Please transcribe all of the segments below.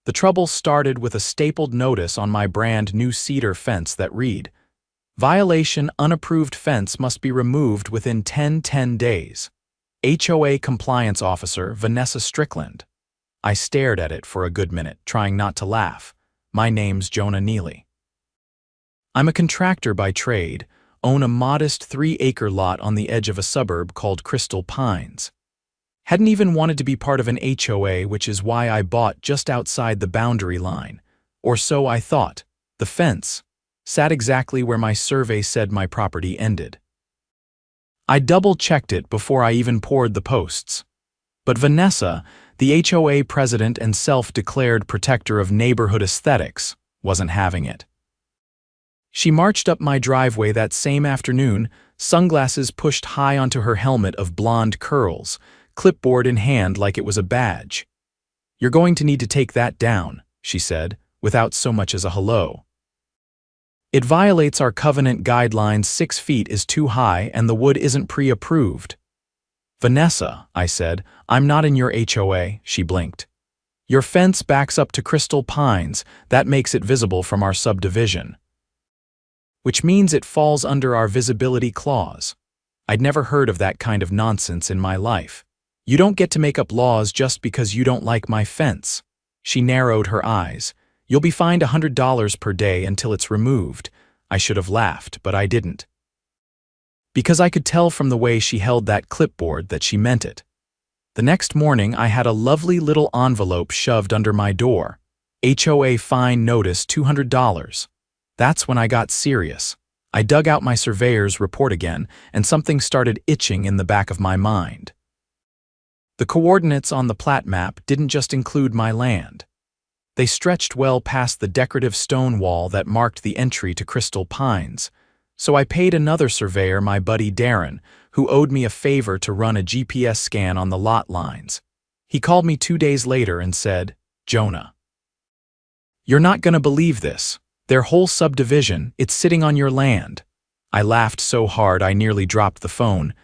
The trouble started with a stapled notice on my brand new cedar fence that read, "Violation, unapproved fence must be removed within 10 days. HOA Compliance Officer Vanessa Strickland." I stared at it for a good minute, trying not to laugh. My name's Jonah Neely. I'm a contractor by trade, own a modest 3-acre lot on the edge of a suburb called Crystal Pines. Hadn't even wanted to be part of an HOA, which is why I bought just outside the boundary line. Or so I thought. The fence sat exactly where my survey said my property ended. I double-checked it before I even poured the posts. But Vanessa, the HOA president and self-declared protector of neighborhood aesthetics, wasn't having it. She marched up my driveway that same afternoon, sunglasses pushed high onto her helmet of blonde curls, clipboard in hand like it was a badge. "You're going to need to take that down," she said, without so much as a hello. "It violates our covenant guidelines. 6 feet is too high and the wood isn't pre-approved." "Vanessa," I said, "I'm not in your HOA," she blinked. "Your fence backs up to Crystal Pines. That makes it visible from our subdivision. Which means it falls under our visibility clause." I'd never heard of that kind of nonsense in my life. "You don't get to make up laws just because you don't like my fence." She narrowed her eyes. "You'll be fined $100 per day until it's removed." I should have laughed, but I didn't. Because I could tell from the way she held that clipboard that she meant it. The next morning, I had a lovely little envelope shoved under my door. "HOA fine notice, $200. That's when I got serious. I dug out my surveyor's report again, and something started itching in the back of my mind. The coordinates on the plat map didn't just include my land. They stretched well past the decorative stone wall that marked the entry to Crystal Pines. So I paid another surveyor, my buddy Darren, who owed me a favor to run a GPS scan on the lot lines. He called me 2 days later and said, "Jonah, you're not going to believe this. Their whole subdivision, it's sitting on your land." I laughed so hard I nearly dropped the phone.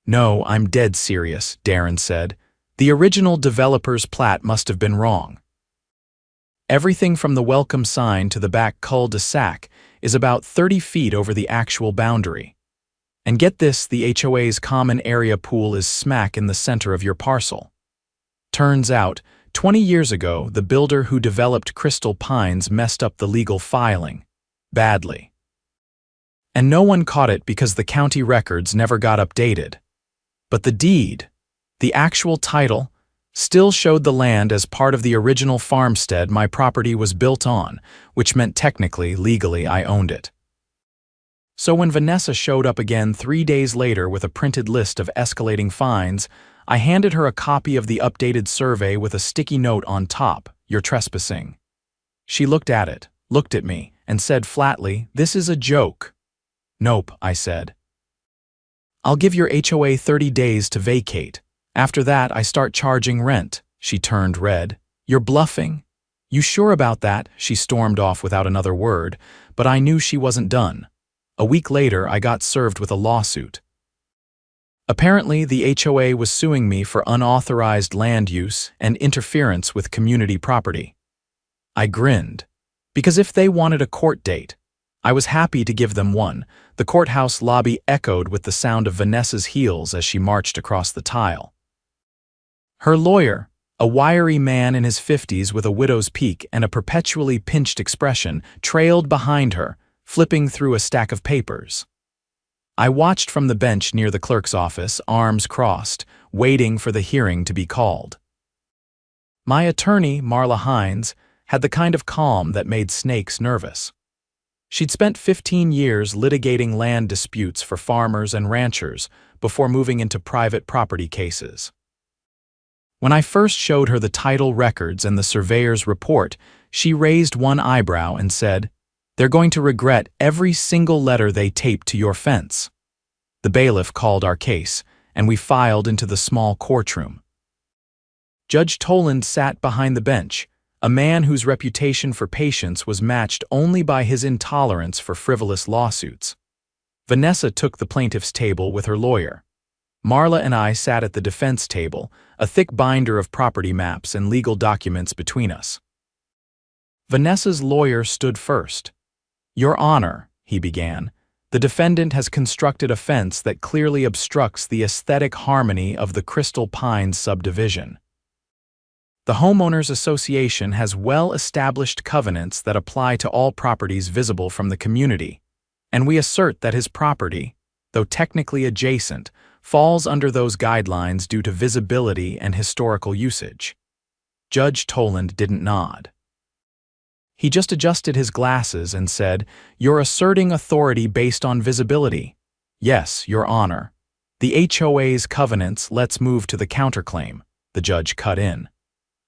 "No, I'm dead serious," Darren said. "The original developer's plat must have been wrong. Everything from the welcome sign to the back cul-de-sac is about 30 feet over the actual boundary. And get this, the HOA's common area pool is smack in the center of your parcel." Turns out, 20 years ago, the builder who developed Crystal Pines messed up the legal filing. Badly. And no one caught it because the county records never got updated. But the deed, the actual title, still showed the land as part of the original farmstead my property was built on, which meant technically, legally, I owned it. So when Vanessa showed up again 3 days later with a printed list of escalating fines, I handed her a copy of the updated survey with a sticky note on top, "You're trespassing." She looked at it, looked at me, and said flatly, "This is a joke." "Nope," I said. "I'll give your HOA 30 days to vacate. After that, I start charging rent." She turned red. "You're bluffing?" "You sure about that?" She stormed off without another word, but I knew she wasn't done. A week later, I got served with a lawsuit. Apparently, the HOA was suing me for unauthorized land use and interference with community property. I grinned, because if they wanted a court date, I was happy to give them one. The courthouse lobby echoed with the sound of Vanessa's heels as she marched across the tile. Her lawyer, a wiry man in his 50s with a widow's peak and a perpetually pinched expression, trailed behind her, flipping through a stack of papers. I watched from the bench near the clerk's office, arms crossed, waiting for the hearing to be called. My attorney, Marla Hines, had the kind of calm that made snakes nervous. She'd spent 15 years litigating land disputes for farmers and ranchers before moving into private property cases. When I first showed her the title records and the surveyor's report, she raised one eyebrow and said, "They're going to regret every single letter they taped to your fence." The bailiff called our case, and we filed into the small courtroom. Judge Toland sat behind the bench, a man whose reputation for patience was matched only by his intolerance for frivolous lawsuits. Vanessa took the plaintiff's table with her lawyer. Marla and I sat at the defense table, a thick binder of property maps and legal documents between us. Vanessa's lawyer stood first. "Your Honor," he began, "the defendant has constructed a fence that clearly obstructs the aesthetic harmony of the Crystal Pines subdivision. The Homeowners Association has well-established covenants that apply to all properties visible from the community, and we assert that his property, though technically adjacent, falls under those guidelines due to visibility and historical usage." Judge Toland didn't nod. He just adjusted his glasses and said, "You're asserting authority based on visibility." "Yes, Your Honor. The HOA's covenants, let's move to the counterclaim," the judge cut in.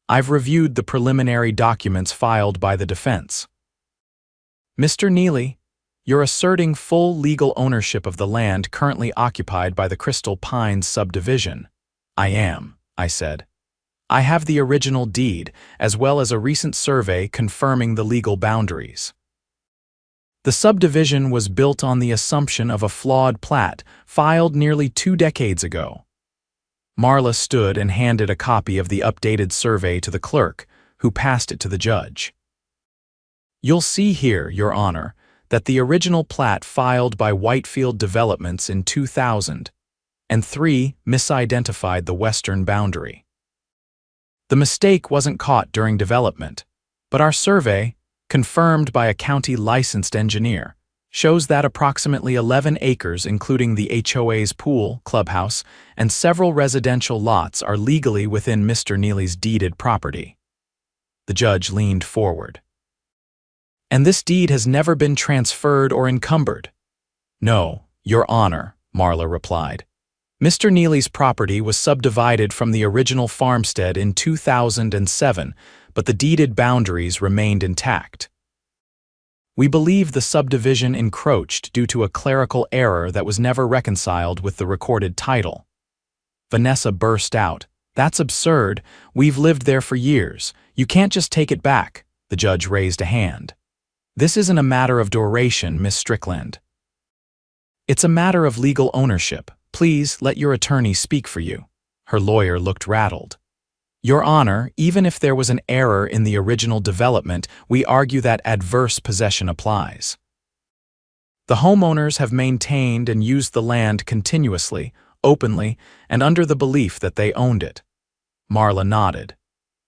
"I've reviewed the preliminary documents filed by the defense." "Mr. Neely, you're asserting full legal ownership of the land currently occupied by the Crystal Pines subdivision." "I am," I said. "I have the original deed, as well as a recent survey confirming the legal boundaries." "The subdivision was built on the assumption of a flawed plat filed nearly 2 decades ago." Marla stood and handed a copy of the updated survey to the clerk, who passed it to the judge. "You'll see here, Your Honor, that the original plat filed by Whitefield Developments in 2003 misidentified the western boundary. The mistake wasn't caught during development, but our survey, confirmed by a county licensed engineer, shows that approximately 11 acres including the HOA's pool, clubhouse, and several residential lots are legally within Mr. Neely's deeded property." The judge leaned forward. "And this deed has never been transferred or encumbered?" "No, Your Honor," Marla replied. "Mr. Neely's property was subdivided from the original farmstead in 2007, but the deeded boundaries remained intact. We believe the subdivision encroached due to a clerical error that was never reconciled with the recorded title." Vanessa burst out, "That's absurd. We've lived there for years. You can't just take it back." The judge raised a hand. "This isn't a matter of duration, Miss Strickland. It's a matter of legal ownership. Please let your attorney speak for you." Her lawyer looked rattled. "Your Honor, even if there was an error in the original development, we argue that adverse possession applies. The homeowners have maintained and used the land continuously, openly, and under the belief that they owned it." Marla nodded.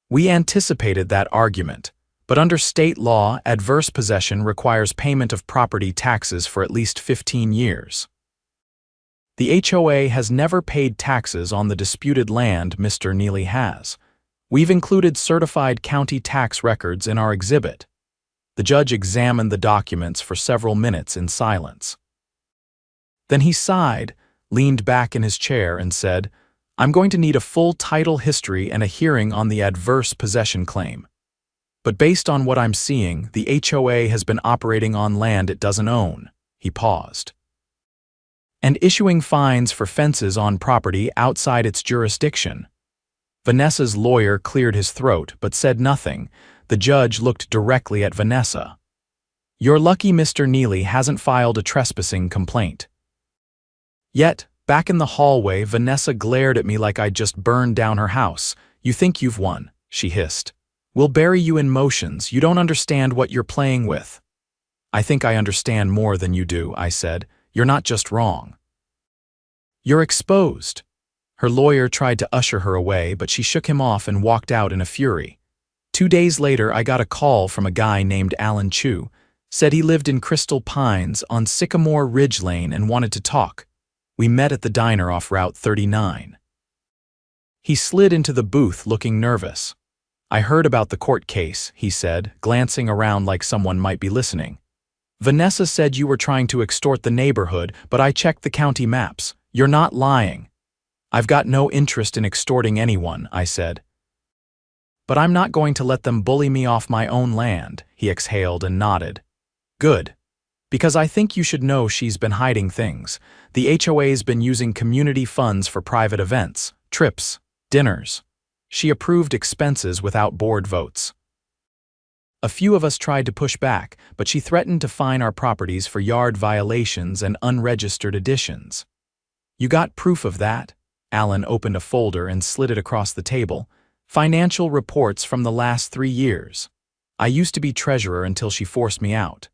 "We anticipated that argument, but under state law, adverse possession requires payment of property taxes for at least 15 years. The HOA has never paid taxes on the disputed land Mr. Neely has. We've included certified county tax records in our exhibit." The judge examined the documents for several minutes in silence. Then he sighed, leaned back in his chair, and said, "I'm going to need a full title history and a hearing on the adverse possession claim. But based on what I'm seeing, the HOA has been operating on land it doesn't own." He paused. "And issuing fines for fences on property outside its jurisdiction." Vanessa's lawyer cleared his throat but said nothing. The judge looked directly at Vanessa. "You're lucky Mr. Neely hasn't filed a trespassing complaint." Yet, back in the hallway, Vanessa glared at me like I'd just burned down her house. "You think you've won," she hissed. "We'll bury you in motions. You don't understand what you're playing with." "I think I understand more than you do," I said. "You're not just wrong. You're exposed." Her lawyer tried to usher her away, but she shook him off and walked out in a fury. 2 days later, I got a call from a guy named Alan Chu. Said he lived in Crystal Pines on Sycamore Ridge Lane and wanted to talk. We met at the diner off Route 39. He slid into the booth looking nervous. "I heard about the court case," he said, glancing around like someone might be listening. "Vanessa said you were trying to extort the neighborhood, but I checked the county maps. You're not lying." "I've got no interest in extorting anyone," I said. "But I'm not going to let them bully me off my own land," he exhaled and nodded. "Good. Because I think you should know she's been hiding things. The HOA's been using community funds for private events, trips, dinners. She approved expenses without board votes. A few of us tried to push back, but she threatened to fine our properties for yard violations and unregistered additions. You got proof of that?" Alan opened a folder and slid it across the table. "Financial reports from the last 3 years." I used to be treasurer until she forced me out.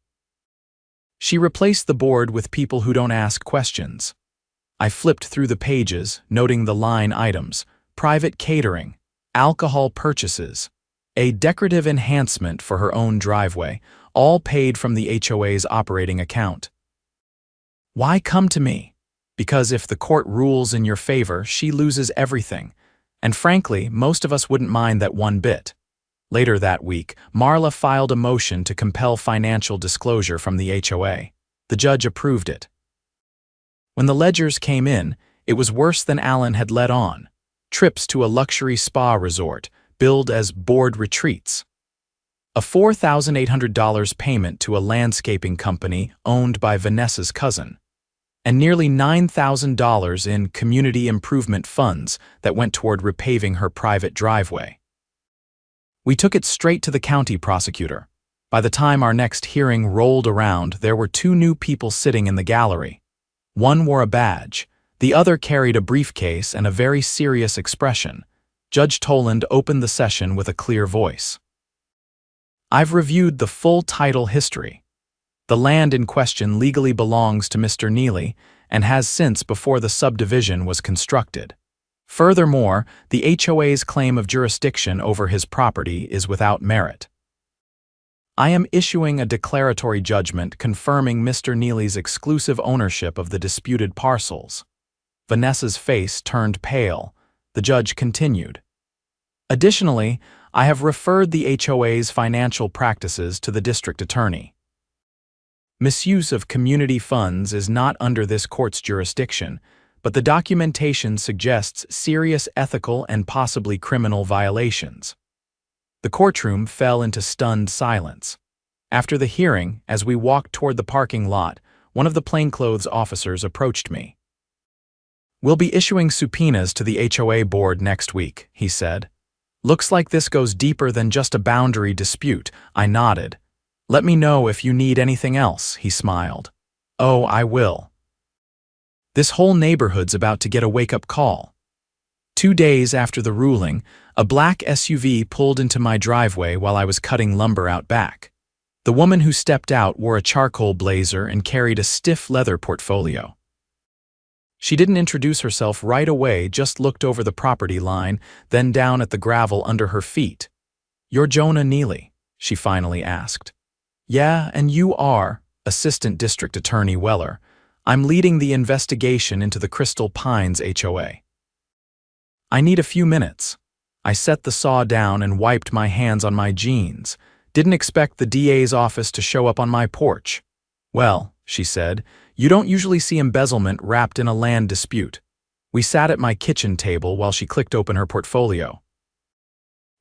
She replaced the board with people who don't ask questions. I flipped through the pages, noting the line items: private catering, alcohol purchases, a decorative enhancement for her own driveway, all paid from the HOA's operating account. Why come to me? Because if the court rules in your favor, she loses everything. And frankly, most of us wouldn't mind that one bit. Later that week, Marla filed a motion to compel financial disclosure from the HOA. The judge approved it. When the ledgers came in, it was worse than Alan had let on. Trips to a luxury spa resort, billed as board retreats. A $4,800 payment to a landscaping company owned by Vanessa's cousin. And nearly $9,000 in community improvement funds that went toward repaving her private driveway. We took it straight to the county prosecutor. By the time our next hearing rolled around, there were 2 new people sitting in the gallery. One wore a badge, the other carried a briefcase and a very serious expression. Judge Toland opened the session with a clear voice. I've reviewed the full title history. The land in question legally belongs to Mr. Neely and has since before the subdivision was constructed. Furthermore, the HOA's claim of jurisdiction over his property is without merit. I am issuing a declaratory judgment confirming Mr. Neely's exclusive ownership of the disputed parcels. Vanessa's face turned pale. The judge continued. Additionally, I have referred the HOA's financial practices to the district attorney. Misuse of community funds is not under this court's jurisdiction, but the documentation suggests serious ethical and possibly criminal violations. The courtroom fell into stunned silence. After the hearing, as we walked toward the parking lot, one of the plainclothes officers approached me. We'll be issuing subpoenas to the HOA board next week, he said. Looks like this goes deeper than just a boundary dispute, I nodded. Let me know if you need anything else, he smiled. Oh, I will. This whole neighborhood's about to get a wake-up call. 2 days after the ruling, a black SUV pulled into my driveway while I was cutting lumber out back. The woman who stepped out wore a charcoal blazer and carried a stiff leather portfolio. She didn't introduce herself right away, just looked over the property line, then down at the gravel under her feet. "You're Jonah Neely?" she finally asked. "Yeah, and you are," Assistant District Attorney Weller. "I'm leading the investigation into the Crystal Pines HOA." "I need a few minutes." I set the saw down and wiped my hands on my jeans. Didn't expect the DA's office to show up on my porch. "Well," she said, "you don't usually see embezzlement wrapped in a land dispute." We sat at my kitchen table while she clicked open her portfolio.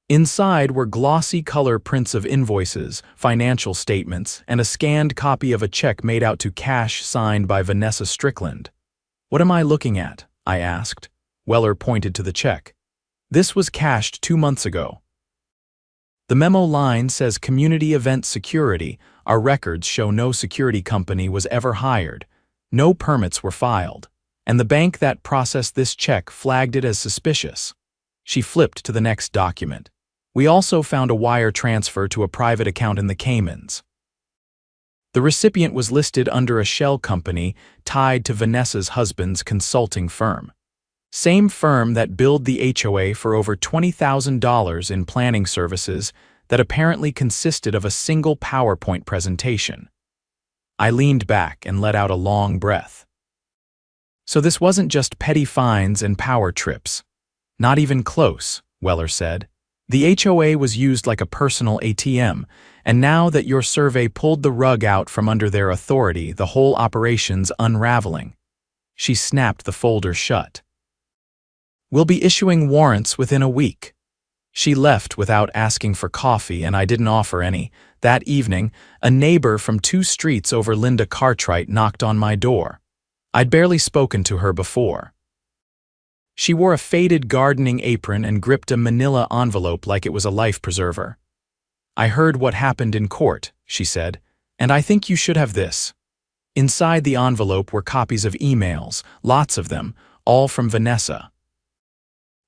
Inside were glossy color prints of invoices, financial statements, and a scanned copy of a check made out to cash signed by Vanessa Strickland. "What am I looking at?" I asked. Weller pointed to the check. "This was cashed 2 months ago." The memo line says Community Event Security. Our records show no security company was ever hired. No permits were filed. And the bank that processed this check flagged it as suspicious. She flipped to the next document. We also found a wire transfer to a private account in the Caymans. The recipient was listed under a shell company tied to Vanessa's husband's consulting firm. Same firm that billed the HOA for over $20,000 in planning services that apparently consisted of a single PowerPoint presentation. I leaned back and let out a long breath. So this wasn't just petty fines and power trips. Not even close, Weller said. The HOA was used like a personal ATM, and now that your survey pulled the rug out from under their authority, the whole operation's unraveling. She snapped the folder shut. "We'll be issuing warrants within a week." She left without asking for coffee, and I didn't offer any. That evening, a neighbor from 2 streets over Linda Cartwright knocked on my door. I'd barely spoken to her before. She wore a faded gardening apron and gripped a manila envelope like it was a life preserver. "I heard what happened in court," she said, "and I think you should have this." Inside the envelope were copies of emails, lots of them, all from Vanessa.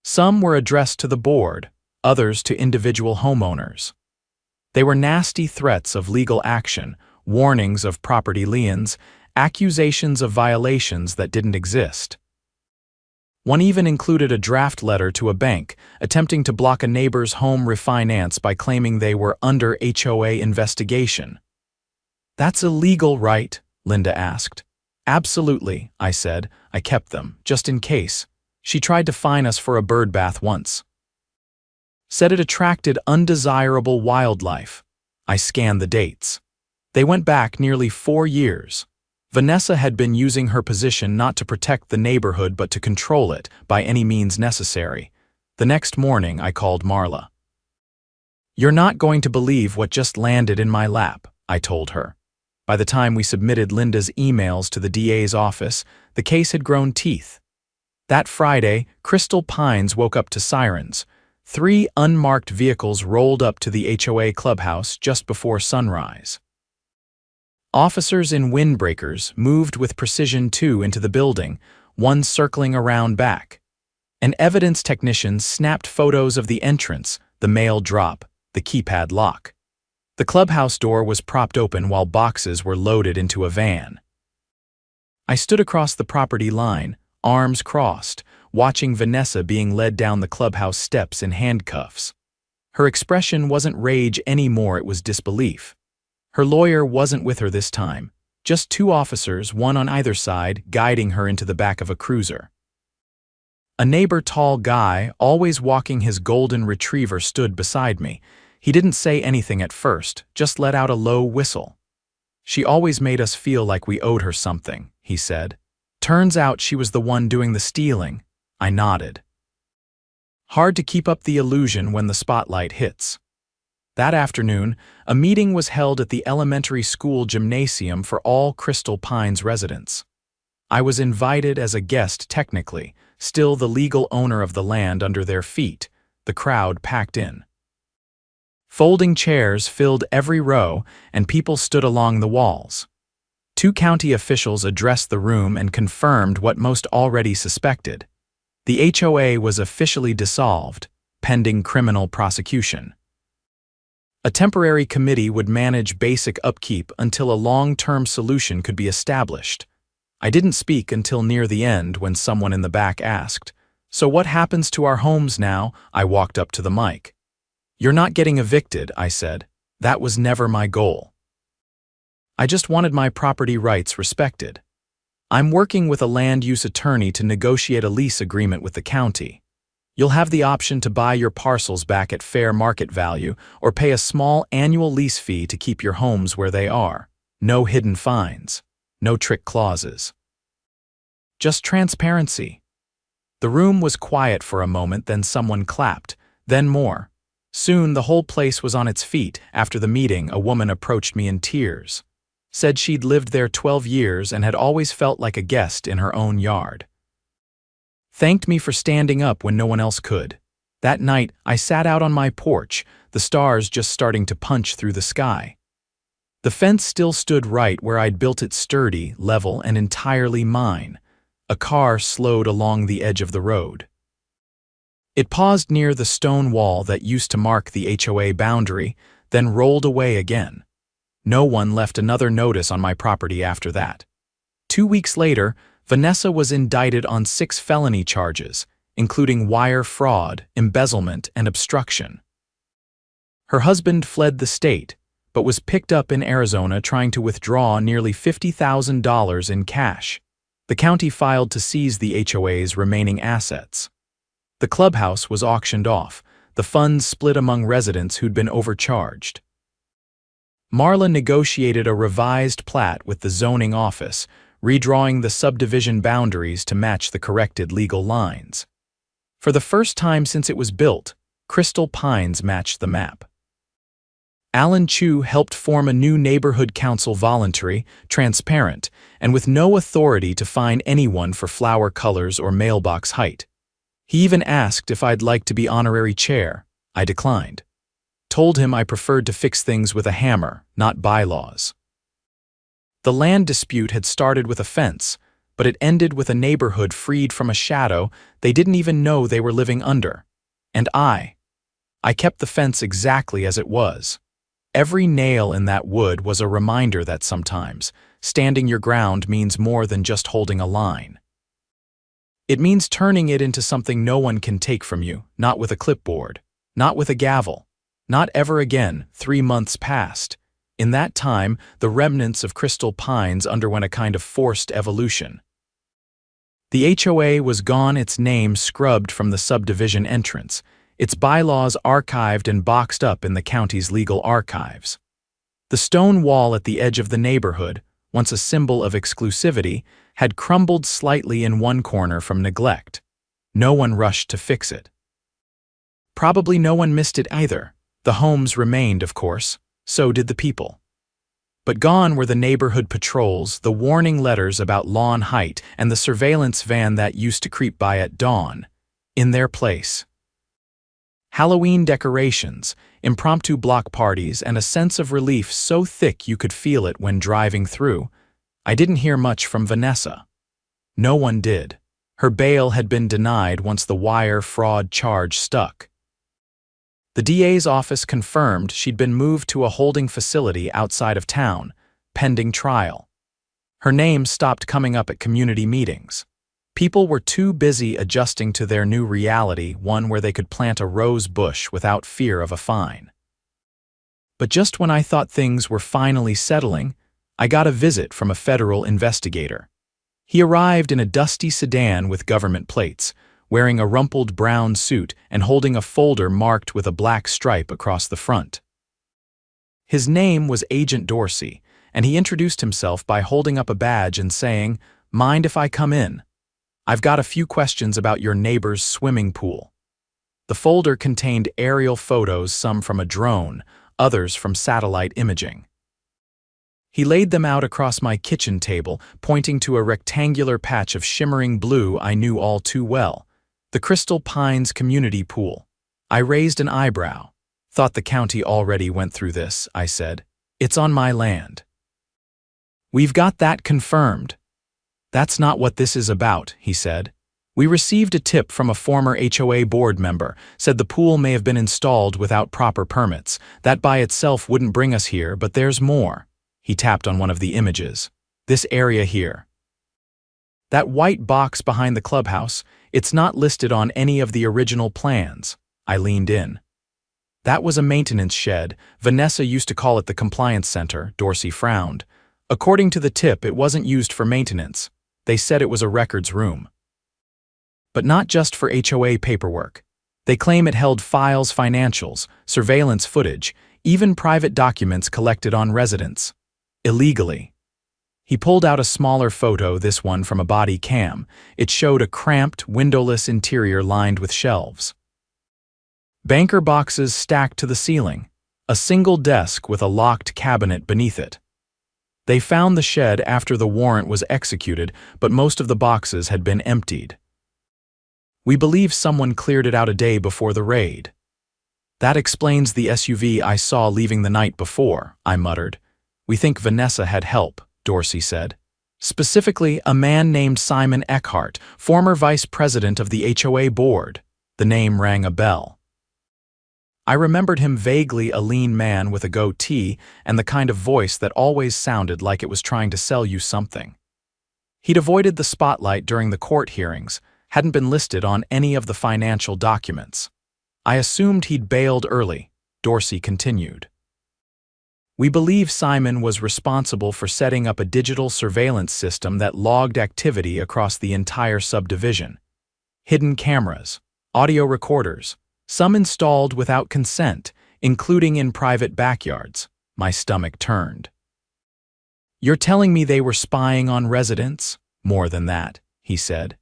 Some were addressed to the board, others to individual homeowners. They were nasty threats of legal action, warnings of property liens, accusations of violations that didn't exist. One even included a draft letter to a bank, attempting to block a neighbor's home refinance by claiming they were under HOA investigation. "That's illegal, right?" Linda asked. "Absolutely," I said. "I kept them, just in case. She tried to fine us for a bird bath once. Said it attracted undesirable wildlife." I scanned the dates. They went back nearly 4 years. Vanessa had been using her position not to protect the neighborhood but to control it by any means necessary. The next morning, I called Marla. "You're not going to believe what just landed in my lap," I told her. By the time we submitted Linda's emails to the DA's office, the case had grown teeth. That Friday, Crystal Pines woke up to sirens. 3 unmarked vehicles rolled up to the HOA clubhouse just before sunrise. Officers in windbreakers moved with precision into the building, one circling around back. And evidence technicians snapped photos of the entrance, the mail drop, the keypad lock. The clubhouse door was propped open while boxes were loaded into a van. I stood across the property line, arms crossed, watching Vanessa being led down the clubhouse steps in handcuffs. Her expression wasn't rage anymore, it was disbelief. Her lawyer wasn't with her this time, just 2 officers, one on either side, guiding her into the back of a cruiser. A neighbor, tall guy, always walking his golden retriever, stood beside me. He didn't say anything at first, just let out a low whistle. "She always made us feel like we owed her something," he said. "Turns out she was the one doing the stealing." I nodded. Hard to keep up the illusion when the spotlight hits. That afternoon, a meeting was held at the elementary school gymnasium for all Crystal Pines residents. I was invited as a guest technically, still the legal owner of the land under their feet. The crowd packed in. Folding chairs filled every row, and people stood along the walls. 2 county officials addressed the room and confirmed what most already suspected. The HOA was officially dissolved, pending criminal prosecution. A temporary committee would manage basic upkeep until a long-term solution could be established. I didn't speak until near the end when someone in the back asked, "So what happens to our homes now?" I walked up to the mic. "You're not getting evicted," I said. "That was never my goal. I just wanted my property rights respected. I'm working with a land use attorney to negotiate a lease agreement with the county. You'll have the option to buy your parcels back at fair market value or pay a small annual lease fee to keep your homes where they are. No hidden fines. No trick clauses. Just transparency." The room was quiet for a moment, then someone clapped, then more. Soon the whole place was on its feet. After the meeting, a woman approached me in tears. Said she'd lived there 12 years and had always felt like a guest in her own yard. Thanked me for standing up when no one else could. That night, I sat out on my porch, the stars just starting to punch through the sky. The fence still stood right where I'd built it, sturdy, level, and entirely mine. A car slowed along the edge of the road. It paused near the stone wall that used to mark the HOA boundary, then rolled away again. No one left another notice on my property after that. 2 weeks later, Vanessa was indicted on 6 felony charges, including wire fraud, embezzlement, and obstruction. Her husband fled the state, but was picked up in Arizona trying to withdraw nearly $50,000 in cash. The county filed to seize the HOA's remaining assets. The clubhouse was auctioned off, the funds split among residents who'd been overcharged. Marla negotiated a revised plat with the zoning office, redrawing the subdivision boundaries to match the corrected legal lines. For the first time since it was built, Crystal Pines matched the map. Alan Chu helped form a new neighborhood council, voluntary, transparent, and with no authority to fine anyone for flower colors or mailbox height. He even asked if I'd like to be honorary chair. I declined. Told him I preferred to fix things with a hammer, not bylaws. The land dispute had started with a fence, but it ended with a neighborhood freed from a shadow they didn't even know they were living under. And I kept the fence exactly as it was. Every nail in that wood was a reminder that sometimes standing your ground means more than just holding a line. It means turning it into something no one can take from you, not with a clipboard, not with a gavel, not ever again. 3 months passed. In that time, the remnants of Crystal Pines underwent a kind of forced evolution. The HOA was gone, its name scrubbed from the subdivision entrance, its bylaws archived and boxed up in the county's legal archives. The stone wall at the edge of the neighborhood, once a symbol of exclusivity, had crumbled slightly in one corner from neglect. No one rushed to fix it. Probably no one missed it either. The homes remained, of course. So did the people. But gone were the neighborhood patrols, the warning letters about lawn height, and the surveillance van that used to creep by at dawn. In their place, Halloween decorations, impromptu block parties, and a sense of relief so thick you could feel it when driving through. I didn't hear much from Vanessa. No one did. Her bail had been denied once the wire fraud charge stuck. The DA's office confirmed she'd been moved to a holding facility outside of town, pending trial. Her name stopped coming up at community meetings. People were too busy adjusting to their new reality, one where they could plant a rose bush without fear of a fine. But just when I thought things were finally settling, I got a visit from a federal investigator. He arrived in a dusty sedan with government plates, wearing a rumpled brown suit and holding a folder marked with a black stripe across the front. His name was Agent Dorsey, and he introduced himself by holding up a badge and saying, "Mind if I come in? I've got a few questions about your neighbor's swimming pool." The folder contained aerial photos, some from a drone, others from satellite imaging. He laid them out across my kitchen table, pointing to a rectangular patch of shimmering blue I knew all too well. The Crystal Pines community pool. I raised an eyebrow. "Thought the county already went through this," I said. "It's on my land." "We've got that confirmed." "That's not what this is about," he said. "We received a tip from a former HOA board member, said the pool may have been installed without proper permits. That by itself wouldn't bring us here, but there's more." He tapped on one of the images. "This area here. That white box behind the clubhouse, it's not listed on any of the original plans." I leaned in. "That was a maintenance shed. Vanessa used to call it the compliance center." Dorsey frowned. "According to the tip, it wasn't used for maintenance. They said it was a records room. But not just for HOA paperwork. They claim it held files, financials, surveillance footage, even private documents collected on residents. Illegally." He pulled out a smaller photo, this one from a body cam. It showed a cramped, windowless interior lined with shelves. Banker boxes stacked to the ceiling, a single desk with a locked cabinet beneath it. They found the shed after the warrant was executed, but most of the boxes had been emptied. "We believe someone cleared it out a day before the raid." "That explains the SUV I saw leaving the night before," I muttered. "We think Vanessa had help," Dorsey said. "Specifically, a man named Simon Eckhart, former vice president of the HOA board." The name rang a bell. I remembered him vaguely, a lean man with a goatee and the kind of voice that always sounded like it was trying to sell you something. He'd avoided the spotlight during the court hearings, hadn't been listed on any of the financial documents. "I assumed he'd bailed early," Dorsey continued. "We believe Simon was responsible for setting up a digital surveillance system that logged activity across the entire subdivision. Hidden cameras, audio recorders, some installed without consent, including in private backyards." My stomach turned. "You're telling me they were spying on residents?" "More than that," he said.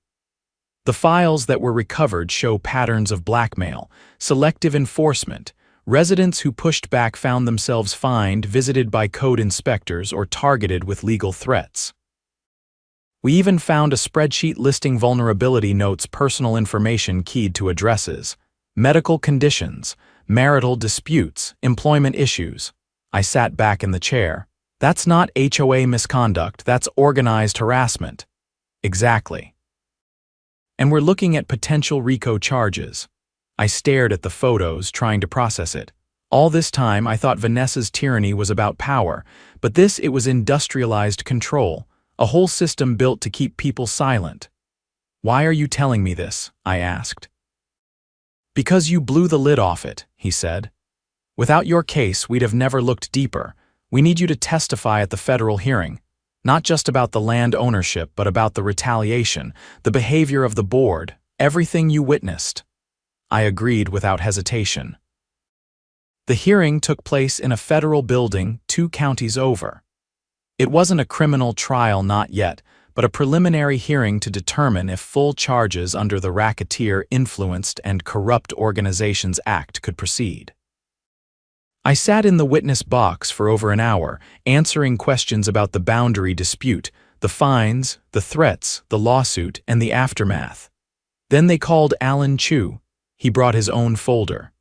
"The files that were recovered show patterns of blackmail, selective enforcement. Residents who pushed back found themselves fined, visited by code inspectors, or targeted with legal threats. We even found a spreadsheet listing vulnerability notes, personal information keyed to addresses, medical conditions, marital disputes, employment issues." I sat back in the chair. "That's not HOA misconduct, that's organized harassment." "Exactly. And we're looking at potential RICO charges." I stared at the photos, trying to process it. All this time I thought Vanessa's tyranny was about power, but it was industrialized control, a whole system built to keep people silent. "Why are you telling me this?" I asked. "Because you blew the lid off it," he said. "Without your case, we'd have never looked deeper. We need you to testify at the federal hearing, not just about the land ownership, but about the retaliation, the behavior of the board, everything you witnessed." I agreed without hesitation. The hearing took place in a federal building 2 counties over. It wasn't a criminal trial, not yet, but a preliminary hearing to determine if full charges under the Racketeer Influenced and Corrupt Organizations Act could proceed. I sat in the witness box for over an hour, answering questions about the boundary dispute, the fines, the threats, the lawsuit, and the aftermath. Then they called Alan Chu. He brought his own folder.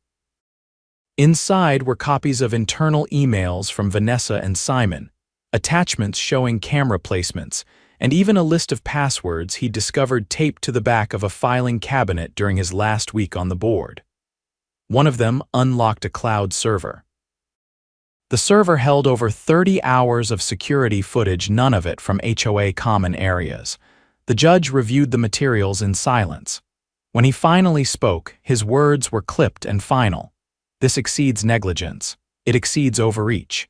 Inside were copies of internal emails from Vanessa and Simon, attachments showing camera placements, and even a list of passwords he'd discovered taped to the back of a filing cabinet during his last week on the board. One of them unlocked a cloud server. The server held over 30 hours of security footage, none of it from HOA common areas. The judge reviewed the materials in silence. When he finally spoke, his words were clipped and final. "This exceeds negligence. It exceeds overreach.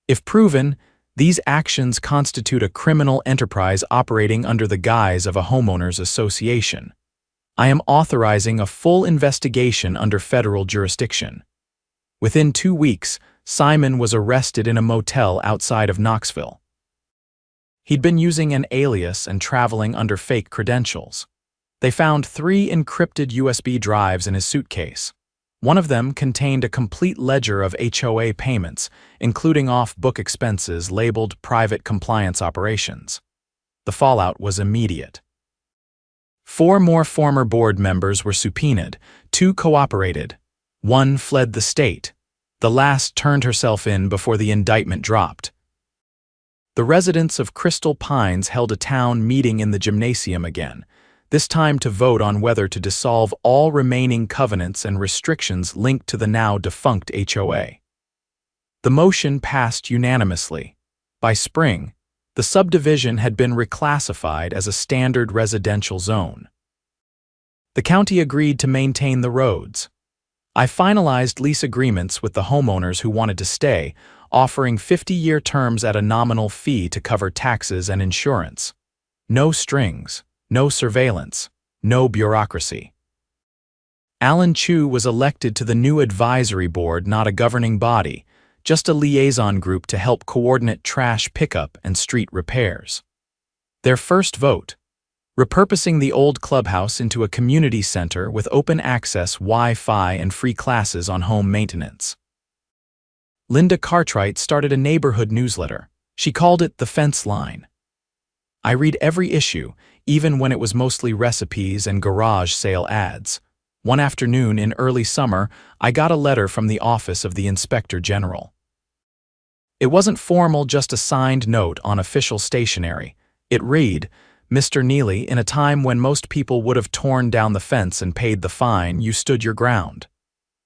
If proven, these actions constitute a criminal enterprise operating under the guise of a homeowners association. I am authorizing a full investigation under federal jurisdiction." Within 2 weeks, Simon was arrested in a motel outside of Knoxville. He'd been using an alias and traveling under fake credentials. They found 3 encrypted USB drives in his suitcase. One of them contained a complete ledger of HOA payments, including off-book expenses labeled private compliance operations. The fallout was immediate. 4 more former board members were subpoenaed, 2 cooperated. 1 fled the state. The last turned herself in before the indictment dropped. The residents of Crystal Pines held a town meeting in the gymnasium again, this time to vote on whether to dissolve all remaining covenants and restrictions linked to the now defunct HOA. The motion passed unanimously. By spring, the subdivision had been reclassified as a standard residential zone. The county agreed to maintain the roads. I finalized lease agreements with the homeowners who wanted to stay, offering 50-year terms at a nominal fee to cover taxes and insurance. No strings. No surveillance, no bureaucracy. Alan Chu was elected to the new advisory board, not a governing body, just a liaison group to help coordinate trash pickup and street repairs. Their first vote: repurposing the old clubhouse into a community center with open access Wi-Fi and free classes on home maintenance. Linda Cartwright started a neighborhood newsletter. She called it The Fence Line. I read every issue, even when it was mostly recipes and garage sale ads. One afternoon in early summer, I got a letter from the office of the Inspector General. It wasn't formal, just a signed note on official stationery. It read, "Mr. Neely, in a time when most people would have torn down the fence and paid the fine, you stood your ground.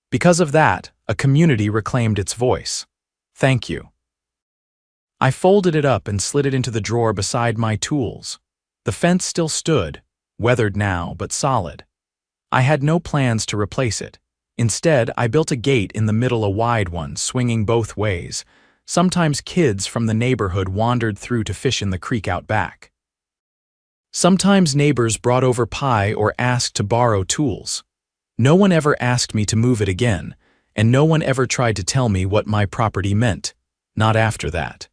Because of that, a community reclaimed its voice. Thank you." I folded it up and slid it into the drawer beside my tools. The fence still stood, weathered now but solid. I had no plans to replace it. Instead, I built a gate in the middle, a wide one, swinging both ways. Sometimes kids from the neighborhood wandered through to fish in the creek out back. Sometimes neighbors brought over pie or asked to borrow tools. No one ever asked me to move it again, and no one ever tried to tell me what my property meant, not after that.